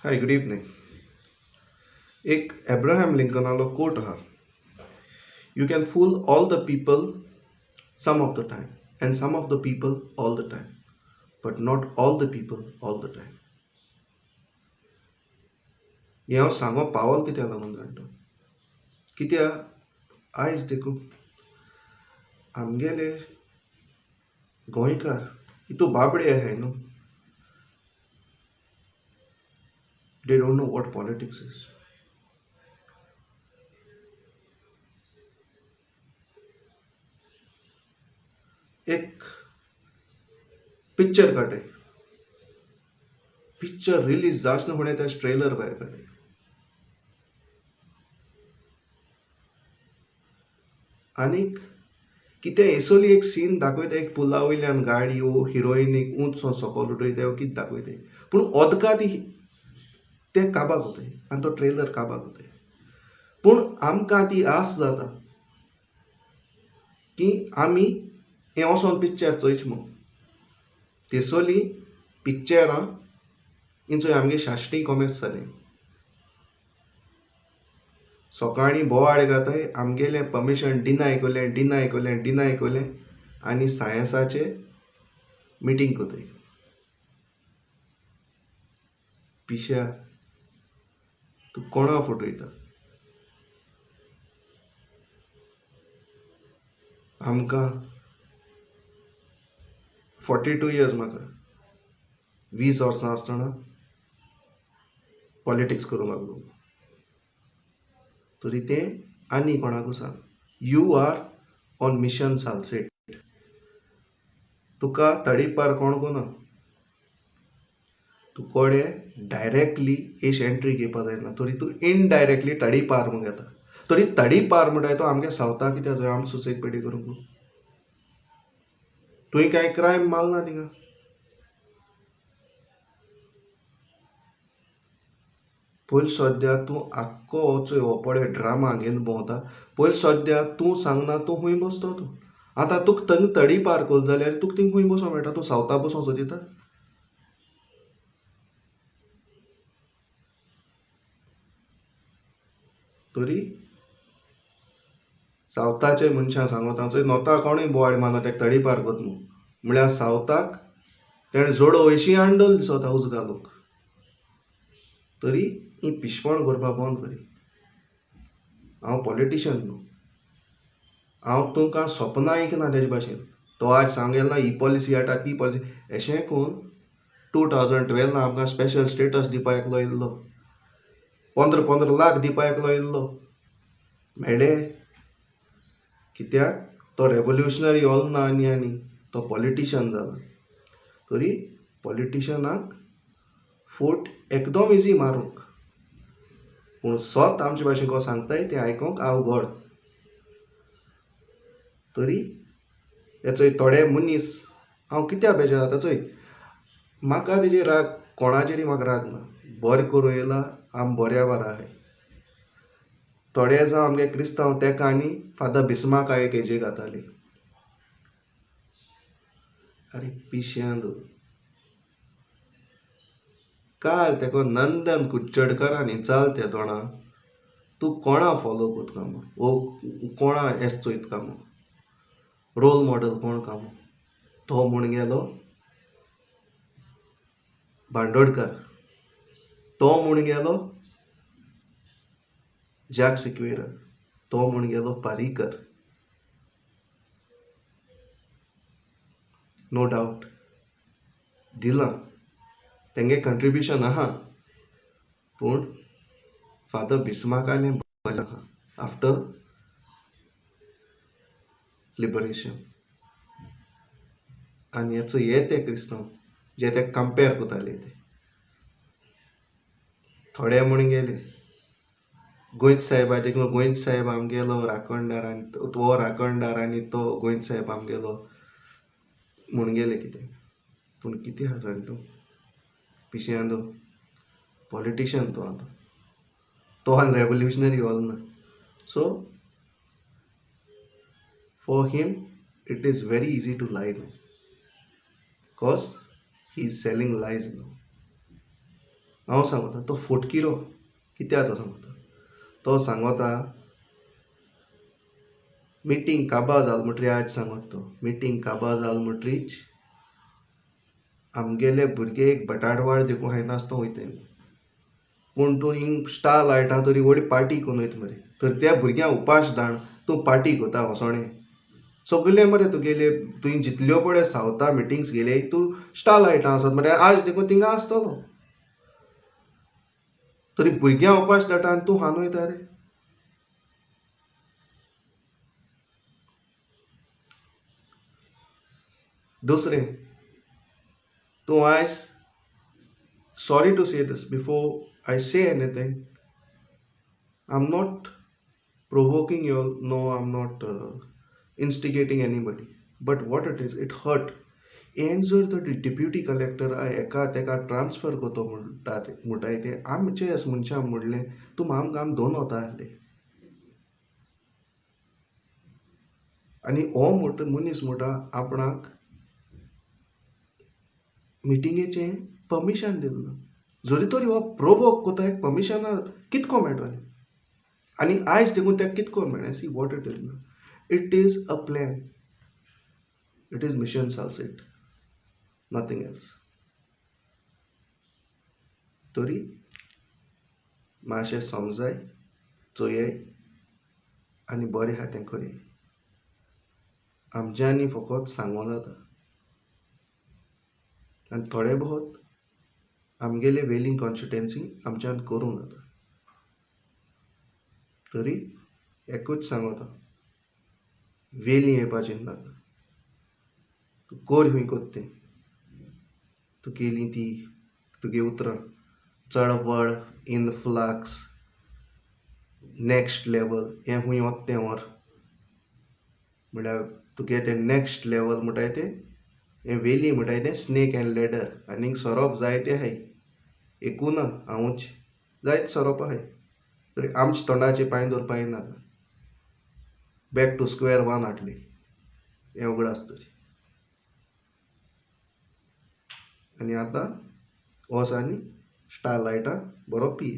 Hi, good evening. एक Abraham लिंकनालो coat हा. You can fool all the people some of the time and some of the people all the time, but not all the people all the time. हे हांव सांगप पावल कित्याक लागून जाणटो. कित्याक आयज देखून आमगेले गोंयकार इतू बाबडे आहाय न्हू. They don't know what politics is. एक पिक्चर काडे. पिक्चर रिलीज जाचना फुडें तें ट्रेलर भायर काडे. आनीक कितें एसोली एक सीन दाखयता एक पुला वयल्यान गाडी वो हिरोईनीक ऊंच सकयल उडयता वो कितें दाखयताय पूण अदका ती ते काबार कोताय आनी तो ट्रेलर काबार कोताय. पूण आमकां ती आस जाता की आमी हें वचोन पिक्चर चोयचें म्हूण. तेसोली पिक्चरां इंचोय आमगे शाश्टीय कॉमेर्स जालें. सकाळीं बोवाळ घाताय आमगेलें परमिशन डिनाय कोलें आनी सायन्साचें मिटींग कोताय. पिश्या तूं कोणा फटयता. आमकां 42 इयर्स म्हाका 20 वर्सां आसतना पॉलिटिक्स करूंक लागलो. तरी तें आनी कोणाकू सांग. You are on mission Salcete. तुका तडीपार कोण कोना. तूं कोडे डायरेक्टली एश एंट्री घेवपा जायना तरी तूं इनडायरेक्टली तडीपार म्हूण घेता. तरी तडीपार म्हणटाय तो आमगे सावता कित्याक जाय आम सुसेग पेटी करूंक. तुवें कांय क्रायम मारना थिंगा. पयलीं सद्या तूं आख्खो चोय हो पळय ड्रामा घेवन भोंवता. पयलीं सद्या तूं सांगना तूं खूंय बसतो तूं. आतां तुका थंय तडीपार कोल जाल्यार तुका थिंग खूंय बसोंक मेळटा. तूं सावता बसों सोदिता. तरी सावताच्या मनशां सांगता चोय नोता कोणूय बोवाळ मारना तेका तडीपार कोत न्हू म्हळ्यार सावताक तेणें जोडो हयशी हांडोल दिसोता उज घालूंक. तरी ही पिशपण करपा बंद करी. हांव पॉलिटिशन न्हू. हांव तुमकां सपनां ऐकना तेजे भाशेन. तो आज सांगलेलो ना ही पॉलिसी हाडटा ती पॉलिसी अशें करून 2012 आमकां स्पेशल स्टेटस दिवपा एकलो येयल्लो. 15 लाख दिवपा एकलो येयल्लो. मेळ्ळें कित्याक तो रेवोल्युशनरी ओल ना आनी तो पॉलिटिशन जाला. तरी पॉलिटिशनाक फूट एकदम इजी मारूंक पूण सोत आमचे भाशेन को सांगताय तें आयकोंक अवघड. तरी हे चोय थोडे मनीस हांव कित्याक बेजार जाता चोय म्हाका तेजेर राग कोणाचेरय म्हाका राग ना. बरें करूं येयला आम बऱ्या बारा आहाय. थोडे जावं आमगे क्रिस्तांव तेका आनी फादर बिस्मार्काक एक हेजेर घाताले. अरे पिश्यांदो काल तेको नंदन कुच्चडकरान जाल त्या दोणा तूं कोणा फॉलो कोत काय म्हूण वो कोणा एस चोयत काय म्हूण रोल मॉडेल कोण काय म्हूण. तो म्हूण गेलो बांदोडकर. तो म्हूण गेलो जॅक सिक्वेरा. तो म्हूण गेलो पारीकर. नो डावट दिलां तेंगे कंट्रिब्युशन आहा पूण फादर बिस्मार्कालें बरें आहा आफ्टर लिबरेशन. आनी हेचो हे ते क्रिस्तांव जे ते कंपेर कोताले ते थोडे म्हूण गेले गोंयच साहेबा देखून गोंयच साहेब आमगेलो राखणदार आनी तो राखणदार आनी तो गोंयच साहेब आमगेलो म्हूण गेले कितें. पूण कितें आहा जाण तूं पिश्यांदो पॉलिटिशन तो आतां तो आनी रेवोल्युशनरी ओल ना. So for him it is very easy to lie now because he is selling lies now. हांव सांगता तो फोटकिरो कित्याक तो सांगता तो सांगता मिटींग काबार जाल म्हणटरी आज सांगत तो मिटींग काबार जाल म्हणटरीच आमगेले भुरगे एक बटाटवाड देखून हाय नासतो वयताय पूण तूं हिंग स्टार लायटा तरी व्हडी पार्टी करून वयता मरे तर त्या भुरग्यांक उपास धाण तूं पार्टी कोता वसोणें सगळे मरे तुगेले तुवें जितल्यो पळय सावथा मिटिंग्स गेले तूं स्टार लायटा आसत मरे आज देखून थिंगा आसतलो तरी भुरग्यां उपास धाडटा आनी तूं हांन वयता रे दुसरें तूं आयज sorry to say this before I say anything I am not provoking you, no, I'm not instigating anybody, but what it is, it hurt. And जर तर डिप्युटी कलेक्टर एका तेका ट्रान्सफर करतो म्हणटाय ते आमचे मनशां म्हणलें तूं आमकां आम दोन वता आहले आनी हो मनीस म्हणटा आपणाक मिटिंगेचें परमिशन दिल्लो जरी तरी हो प्रोवोक कोता एक परमिशना कितको मेळटलें आनी आयज देखून त्या कितको मेळ्ळें सी वॉट इट इज ना it is a plan it is mission Salcete nothing else तरी मातशें समजाय चोयय आनी बरें हातें करय आमच्यांनी फकत सांगूं जाता आनी थोडे बहुत आमगेले वेलिंग कॉन्स्टिट्युएन्सी आमच्यान करूं जाता तरी एकूच सांगता वेली येवपाचें नाका तूं कोर खूंय कोत्तें तुगेलीं ती तुगे उतरां चळवळ इनफ्लक्स नेक्स्ट लेवल हें खूंय वत्तें व्हर म्हळ्यार तुगे तें नेक्स्ट लेवल म्हणटाय तें हें वेली म्हणटाय तें स्नेक एंड लॅडर आनीक सरोप जायते आहाय एकू ना हांवूच जायत सरोप आहाय तरी आमच्या तोंडाचे पांय दवरपा नाका बॅक टू स्क्वेअर वन हाडली हें उगडास तरी आनी आतां वच आनी स्टार लायटा बरो पी